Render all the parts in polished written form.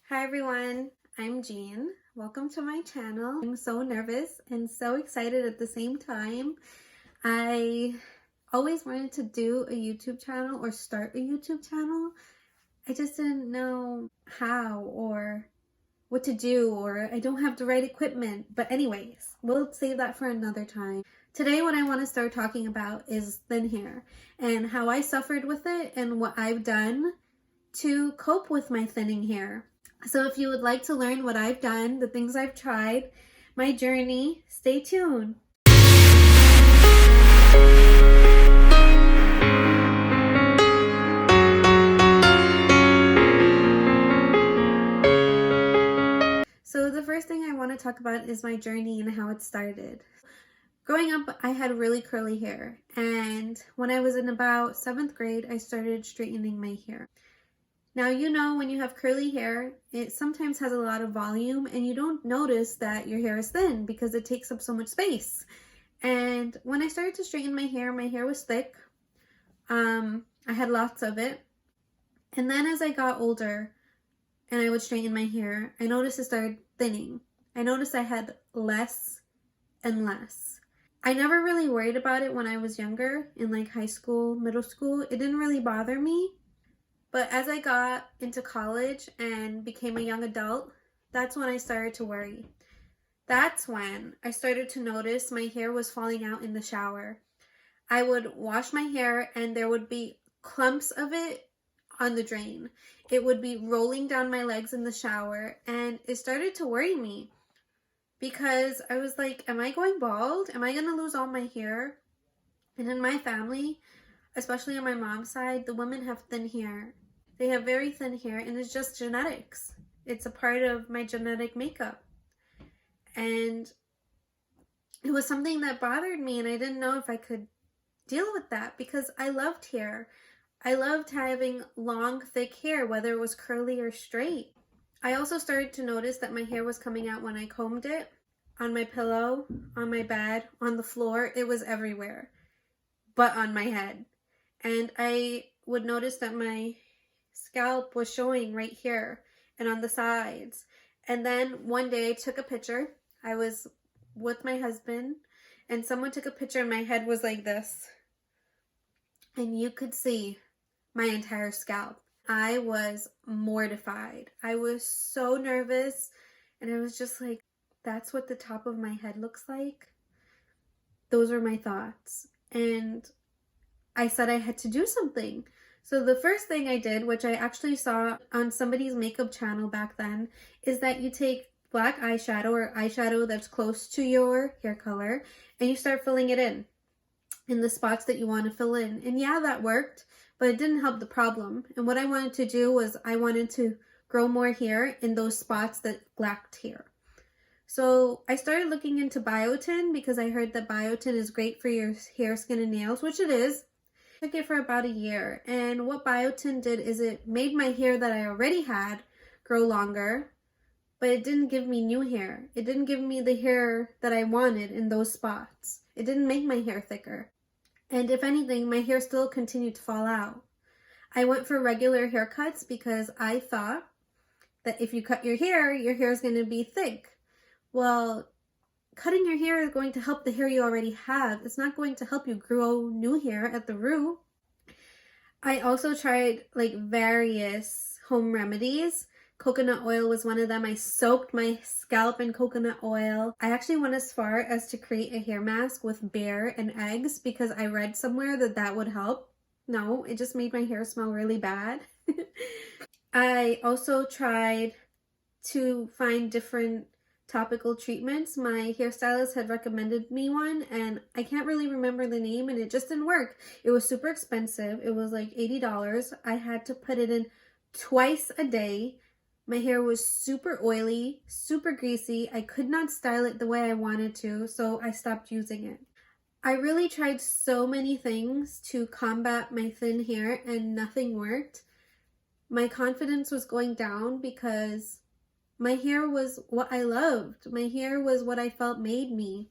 Hi everyone, I'm Jean. Welcome to my channel. I'm so nervous and so excited at the same time. I always wanted to do a YouTube channel or start a YouTube channel. I just didn't know how or what to do, or I don't have the right equipment. But anyways, we'll save that for another time. Today what I want to start talking about is thin hair and how I suffered with it and what I've done to cope with my thinning hair. So if you would like to learn what I've done, the things I've tried, my journey, stay tuned. So the first thing I want to talk about is my journey and how it started. Growing up, I had really curly hair, and when I was in about 7th grade, I started straightening my hair. Now, you know, when you have curly hair, it sometimes has a lot of volume and you don't notice that your hair is thin because it takes up so much space. And when I started to straighten my hair was thick. I had lots of it. And then as I got older and I would straighten my hair, I noticed it started thinning. I noticed I had less and less. I never really worried about it when I was younger, in like high school, middle school. It didn't really bother me. But as I got into college and became a young adult, that's when I started to worry. That's when I started to notice my hair was falling out in the shower. I would wash my hair and there would be clumps of it on the drain. It would be rolling down my legs in the shower, and it started to worry me because I was like, am I going bald? Am I going to lose all my hair? And in my family, especially on my mom's side, the women have thin hair. They have very thin hair, and it's just genetics. It's a part of my genetic makeup. And it was something that bothered me, and I didn't know if I could deal with that because I loved hair. I loved having long, thick hair, whether it was curly or straight. I also started to notice that my hair was coming out when I combed it, on my pillow, on my bed, on the floor. It was everywhere, but on my head. And I would notice that my scalp was showing right here and on the sides. And then one day I took a picture. I was with my husband and someone took a picture and my head was like this. And you could see my entire scalp. I was mortified. I was so nervous, and I was just like, that's what the top of my head looks like? Those were my thoughts. And I said I had to do something. So the first thing I did, which I actually saw on somebody's makeup channel back then, is that you take black eyeshadow or eyeshadow that's close to your hair color and you start filling it in the spots that you want to fill in. And yeah, that worked, but it didn't help the problem. And what I wanted to do was I wanted to grow more hair in those spots that lacked hair. So I started looking into biotin because I heard that biotin is great for your hair, skin, and nails, which it is. I took it for about a year, and what biotin did is it made my hair that I already had grow longer, but it didn't give me new hair. It didn't give me the hair that I wanted in those spots. It didn't make my hair thicker. And if anything, my hair still continued to fall out. I went for regular haircuts because I thought that if you cut your hair is going to be thick. Well, cutting your hair is going to help the hair you already have. It's not going to help you grow new hair at the root. I also tried like various home remedies. Coconut oil was one of them. I soaked my scalp in coconut oil. I actually went as far as to create a hair mask with bear and eggs because I read somewhere that that would help. No, it just made my hair smell really bad. I also tried to find different topical treatments. My hairstylist had recommended me one and I can't really remember the name, and it just didn't work. It was super expensive. It was like $80. I had to put it in twice a day. My hair was super oily, super greasy. I could not style it the way I wanted to, so I stopped using it. I really tried so many things to combat my thin hair and nothing worked. My confidence was going down because my hair was what I loved. My hair was what I felt made me.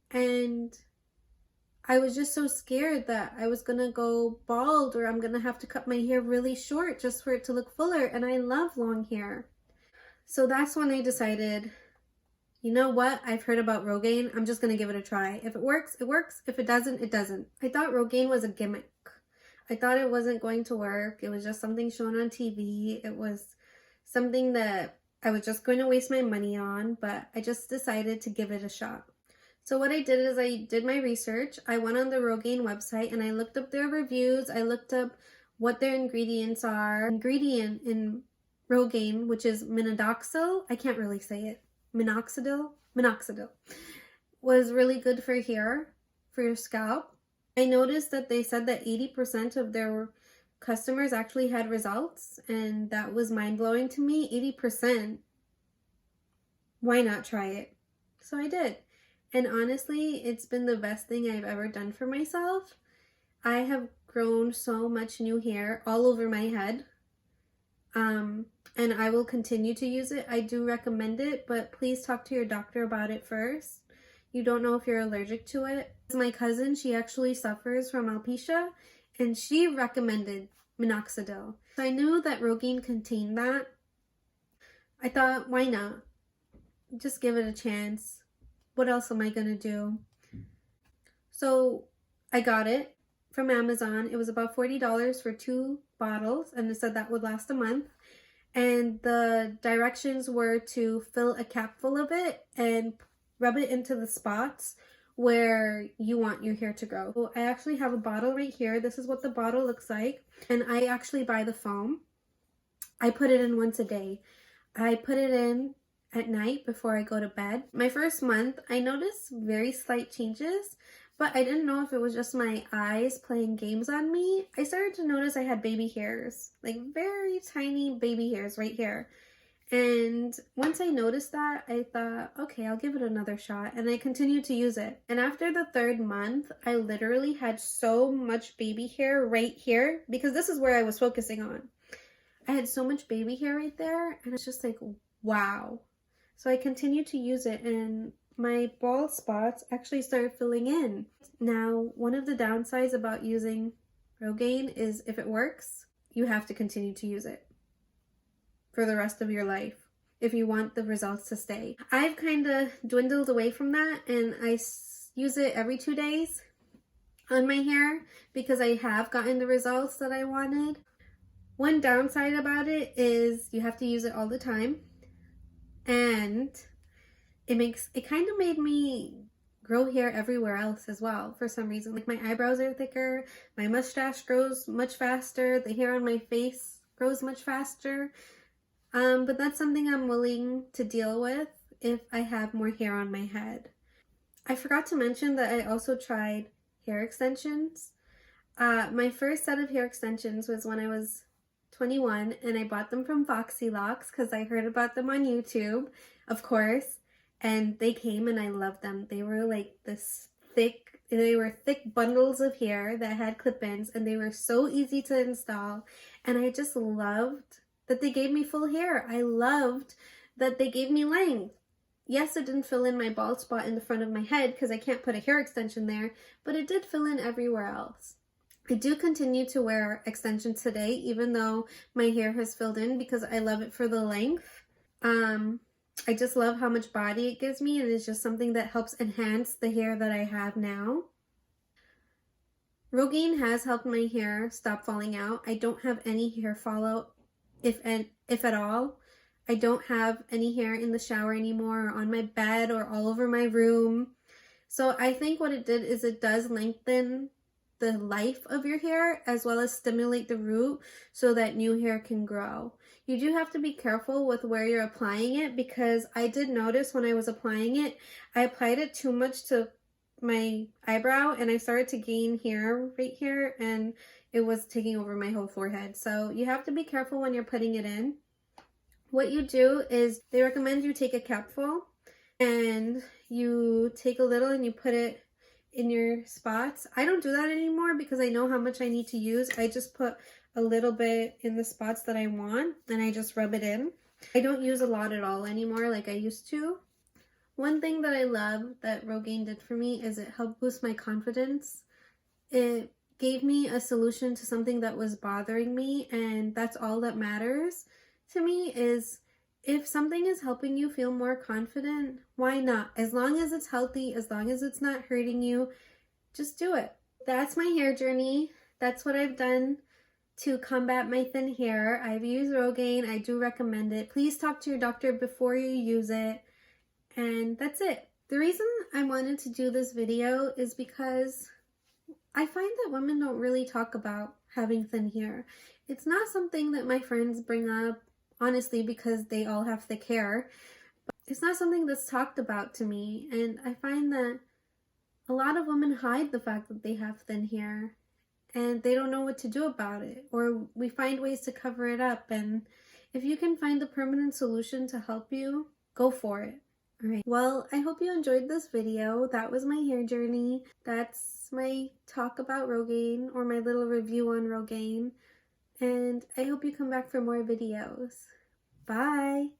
And I was just so scared that I was gonna go bald or I'm gonna have to cut my hair really short just for it to look fuller. And I love long hair. So that's when I decided, you know what? I've heard about Rogaine. I'm just going to give it a try. If it works, it works. If it doesn't, it doesn't. I thought Rogaine was a gimmick. I thought it wasn't going to work. It was just something shown on TV. It was something that I was just going to waste my money on, but I just decided to give it a shot. So what I did is I did my research. I went on the Rogaine website and I looked up their reviews. I looked up what their ingredients are. Ingredient in Rogaine, which is minoxidil. I can't really say it. Minoxidil was really good for hair, for your scalp. I noticed that they said that 80% of their customers actually had results, and that was mind-blowing to me. 80%. Why not try it? So I did. And honestly, it's been the best thing I've ever done for myself. I have grown so much new hair all over my head. And I will continue to use it. I do recommend it, but please talk to your doctor about it first. You don't know if you're allergic to it. My cousin, she actually suffers from alopecia, and she recommended minoxidil. So I knew that Rogaine contained that. I thought, why not? Just give it a chance. What else am I gonna do? So I got it from Amazon. It was about $40 for 2 bottles, and it said that would last a month. And the directions were to fill a capful of it and rub it into the spots where you want your hair to grow. So I actually have a bottle right here. This is what the bottle looks like. And I actually buy the foam. I put it in once a day. I put it in at night before I go to bed. My first month, I noticed very slight changes, but I didn't know if it was just my eyes playing games on me. I started to notice I had baby hairs, like very tiny baby hairs right here. And once I noticed that, I thought, okay, I'll give it another shot. And I continued to use it. And after the 3rd month, I literally had so much baby hair right here, because this is where I was focusing on. I had so much baby hair right there, and it's just like, wow. So I continued to use it, and my bald spots actually started filling in. Now, one of the downsides about using Rogaine is if it works, you have to continue to use it for the rest of your life if you want the results to stay. I've kind of dwindled away from that, and I use it every 2 days on my hair because I have gotten the results that I wanted. One downside about it is you have to use it all the time, and it kind of made me grow hair everywhere else as well for some reason. Like my eyebrows are thicker, my mustache grows much faster, the hair on my face grows much faster. But that's something I'm willing to deal with if I have more hair on my head. I forgot to mention that I also tried hair extensions. My first set of hair extensions was when I was 21, and I bought them from Foxy Locks because I heard about them on YouTube, of course, and they came and I loved them. They were like they were thick bundles of hair that had clip-ins, and they were so easy to install, and I just loved that they gave me full hair. I loved that they gave me length. Yes, it didn't fill in my bald spot in the front of my head because I can't put a hair extension there, but it did fill in everywhere else. I do continue to wear extensions today, even though my hair has filled in, because I love it for the length. I just love how much body it gives me, and it's just something that helps enhance the hair that I have now. Rogaine has helped my hair stop falling out. I don't have any hair fallout, if at all. I don't have any hair in the shower anymore, or on my bed, or all over my room. So I think what it did is it does lengthen the life of your hair, as well as stimulate the root so that new hair can grow. You do have to be careful with where you're applying it, because I did notice when I was applying it, I applied it too much to my eyebrow, and I started to gain hair right here, and it was taking over my whole forehead. So you have to be careful when you're putting it in. What you do is they recommend you take a capful, and you take a little and you put it in your spots. I don't do that anymore because I know how much I need to use. I just put a little bit in the spots that I want, and I just rub it in. I don't use a lot at all anymore like I used to. One thing that I love that Rogaine did for me is it helped boost my confidence. It gave me a solution to something that was bothering me, and that's all that matters to me, is If something is helping you feel more confident, why not? As long as it's healthy, as long as it's not hurting you, just do it. That's my hair journey. That's what I've done to combat my thin hair. I've used Rogaine. I do recommend it. Please talk to your doctor before you use it. And that's it. The reason I wanted to do this video is because I find that women don't really talk about having thin hair. It's not something that my friends bring up, honestly, because they all have thick hair. But it's not something that's talked about to me, and I find that a lot of women hide the fact that they have thin hair and they don't know what to do about it, or we find ways to cover it up. And if you can find a permanent solution to help you, go for it. All right. Well, I hope you enjoyed this video. That was my hair journey. That's my talk about Rogaine, or my little review on Rogaine. And I hope you come back for more videos. Bye!